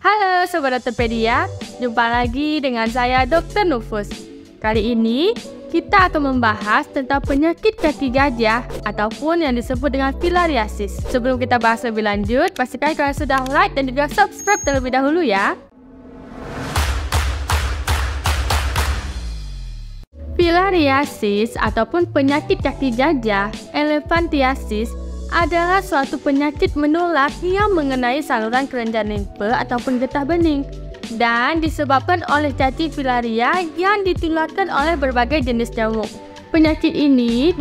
Halo Sobat Ortopedia, jumpa lagi dengan saya Dr. Nufus. Kali ini kita akan membahas tentang penyakit kaki gajah ataupun yang disebut dengan filariasis. Sebelum kita bahas lebih lanjut, pastikan kalian sudah like dan juga subscribe terlebih dahulu ya. Filariasis ataupun penyakit kaki gajah, elephantiasis, adalah suatu penyakit menular yang mengenai saluran kelenjar limfe ataupun getah bening dan disebabkan oleh cacing filaria yang ditularkan oleh berbagai jenis nyamuk. Penyakit ini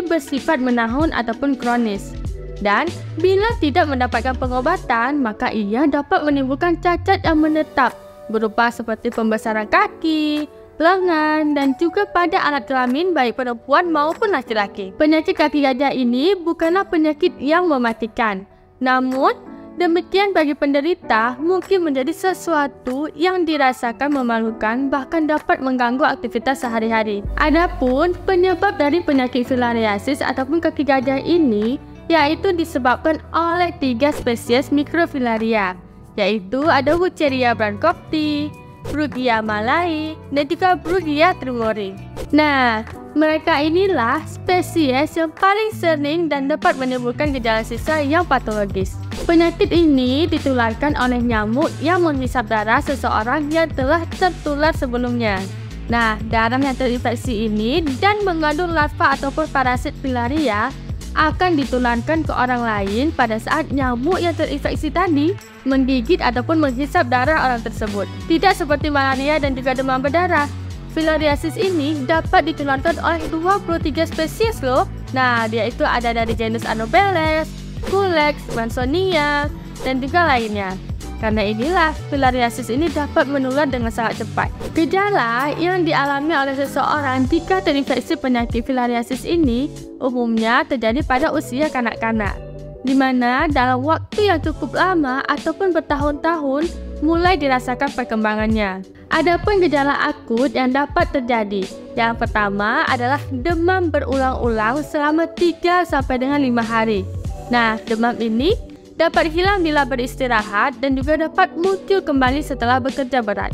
bersifat menahun ataupun kronis, dan bila tidak mendapatkan pengobatan maka ia dapat menimbulkan cacat yang menetap berupa seperti pembesaran kaki, lengan, dan juga pada alat kelamin baik perempuan maupun laki-laki. Penyakit kaki gajah ini bukanlah penyakit yang mematikan. Namun, demikian bagi penderita mungkin menjadi sesuatu yang dirasakan memalukan bahkan dapat mengganggu aktivitas sehari-hari. Adapun penyebab dari penyakit filariasis ataupun kaki gajah ini yaitu disebabkan oleh 3 spesies mikrofilaria, yaitu ada Wucheria brandcofti, Brugia malai, dan juga Brugia tremori. Nah, mereka inilah spesies yang paling sering dan dapat menimbulkan gejala sisa yang patologis. Penyakit ini ditularkan oleh nyamuk yang menghisap darah seseorang yang telah tertular sebelumnya. Nah, darah yang terinfeksi ini dan mengandung larva ataupun parasit filaria akan ditularkan ke orang lain pada saat nyamuk yang terinfeksi tadi menggigit ataupun menghisap darah orang tersebut. Tidak seperti malaria dan juga demam berdarah, filariasis ini dapat ditularkan oleh 23 spesies loh. Nah, dia itu ada dari genus Anopheles, Culex, Mansonia, dan juga lainnya. Karena inilah filariasis ini dapat menular dengan sangat cepat. Gejala yang dialami oleh seseorang jika terinfeksi penyakit filariasis ini umumnya terjadi pada usia kanak-kanak, di mana dalam waktu yang cukup lama ataupun bertahun-tahun mulai dirasakan perkembangannya. Adapun gejala akut yang dapat terjadi, yang pertama adalah demam berulang-ulang selama 3 sampai dengan 5 hari. Nah, demam ini dapat hilang bila beristirahat dan juga dapat muncul kembali setelah bekerja berat.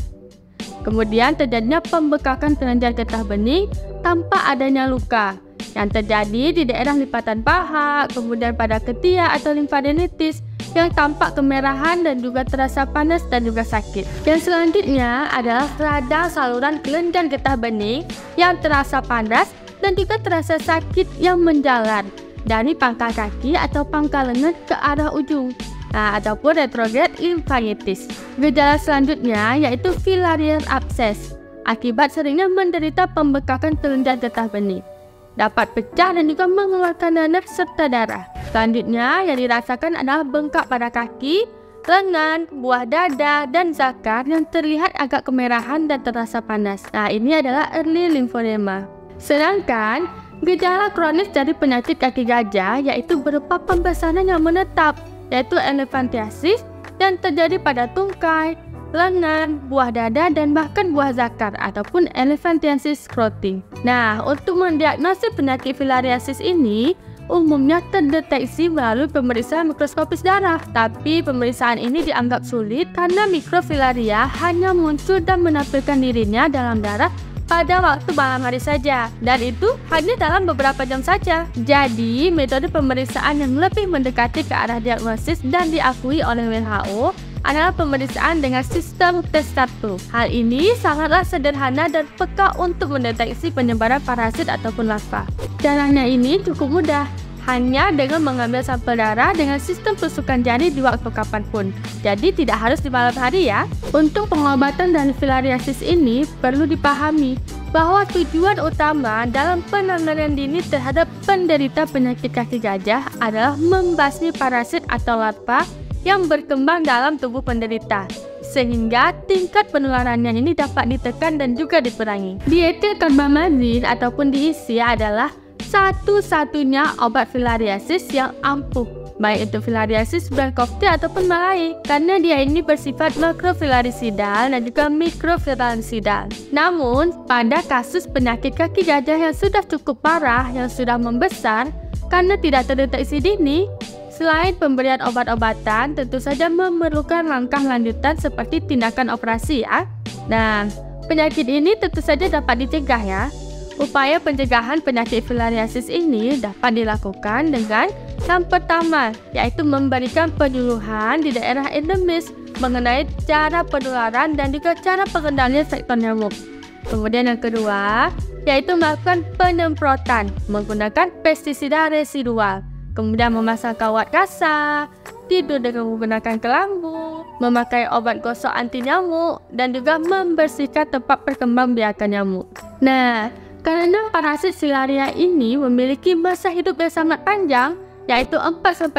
Kemudian terjadinya pembekakan kelenjar getah bening tanpa adanya luka yang terjadi di daerah lipatan paha, kemudian pada ketiak atau limfadenitis yang tampak kemerahan dan juga terasa panas dan juga sakit. Yang selanjutnya adalah radang saluran kelenjar getah bening yang terasa panas dan juga terasa sakit yang menjalar dari pangkal kaki atau pangkal lengan ke arah ujung, ataupun retrograde limfadenitis. Gejala selanjutnya yaitu filarial abscess akibat seringnya menderita pembekakan kelenjar getah bening, dapat pecah dan juga mengeluarkan nanah serta darah. Selanjutnya yang dirasakan adalah bengkak pada kaki, lengan, buah dada, dan zakar yang terlihat agak kemerahan dan terasa panas. Nah, ini adalah early lymphedema. Sedangkan gejala kronis dari penyakit kaki gajah yaitu berupa pembesaran yang menetap, yaitu elephantiasis, dan terjadi pada tungkai, lengan, buah dada, dan bahkan buah zakar ataupun elephantiasis scroti. Nah, untuk mendiagnosis penyakit filariasis ini umumnya terdeteksi melalui pemeriksaan mikroskopis darah, tapi pemeriksaan ini dianggap sulit karena mikrofilaria hanya muncul dan menampilkan dirinya dalam darah pada waktu malam hari saja, dan itu hanya dalam beberapa jam saja. Jadi, metode pemeriksaan yang lebih mendekati ke arah diagnosis dan diakui oleh WHO adalah pemeriksaan dengan sistem tes satu. Hal ini sangatlah sederhana dan peka untuk mendeteksi penyebaran parasit ataupun larva. Caranya ini cukup mudah, hanya dengan mengambil sampel darah dengan sistem tusukan jari di waktu kapanpun. Jadi tidak harus di malam hari ya. Untuk pengobatan dari filariasis ini perlu dipahami bahwa tujuan utama dalam penanganan dini terhadap penderita penyakit kaki gajah adalah membasmi parasit atau larva yang berkembang dalam tubuh penderita, sehingga tingkat penularannya ini dapat ditekan dan juga dikurangi. Dietil carbamazine ataupun diisi adalah satu-satunya obat filariasis yang ampuh, baik itu filariasis brandcofti ataupun malai, karena dia ini bersifat makrofilarisidal dan juga mikrofilarisidal. Namun, pada kasus penyakit kaki gajah yang sudah cukup parah, yang sudah membesar, karena tidak terdeteksi dini, Selain pemberian obat-obatan, tentu saja memerlukan langkah lanjutan seperti tindakan operasi ya. Nah, penyakit ini tentu saja dapat dicegah ya. Upaya pencegahan penyakit filariasis ini dapat dilakukan dengan yang pertama, yaitu memberikan penyuluhan di daerah endemis mengenai cara penularan dan juga cara pengendalian faktor nyamuk. Kemudian yang kedua, yaitu melakukan penyemprotan menggunakan pestisida residual. Kemudian memasang kawat kasar, tidur dengan menggunakan kelambu, memakai obat gosok anti nyamuk, dan juga membersihkan tempat perkembangbiakan nyamuk. Nah, karena parasit Filaria ini memiliki masa hidup yang sangat panjang, yaitu 4-8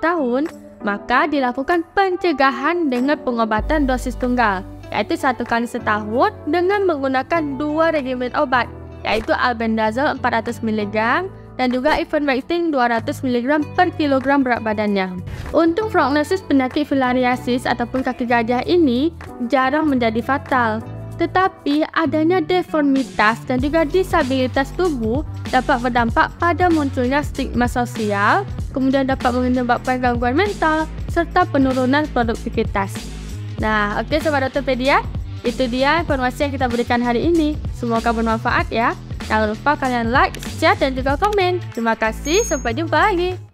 tahun, maka dilakukan pencegahan dengan pengobatan dosis tunggal, yaitu 1 kali setahun dengan menggunakan 2 regimen obat, yaitu albendazole 400 mg dan juga ivermectin 200 mg per kilogram berat badannya. Untuk prognosis penyakit filariasis ataupun kaki gajah ini jarang menjadi fatal, tetapi adanya deformitas dan juga disabilitas tubuh dapat berdampak pada munculnya stigma sosial, kemudian dapat menyebabkan gangguan mental serta penurunan produktivitas. Nah, oke Sobat Ortopedia, itu dia informasi yang kita berikan hari ini. Semoga bermanfaat ya. Jangan lupa kalian like, share, dan juga komen. Terima kasih, sampai jumpa lagi.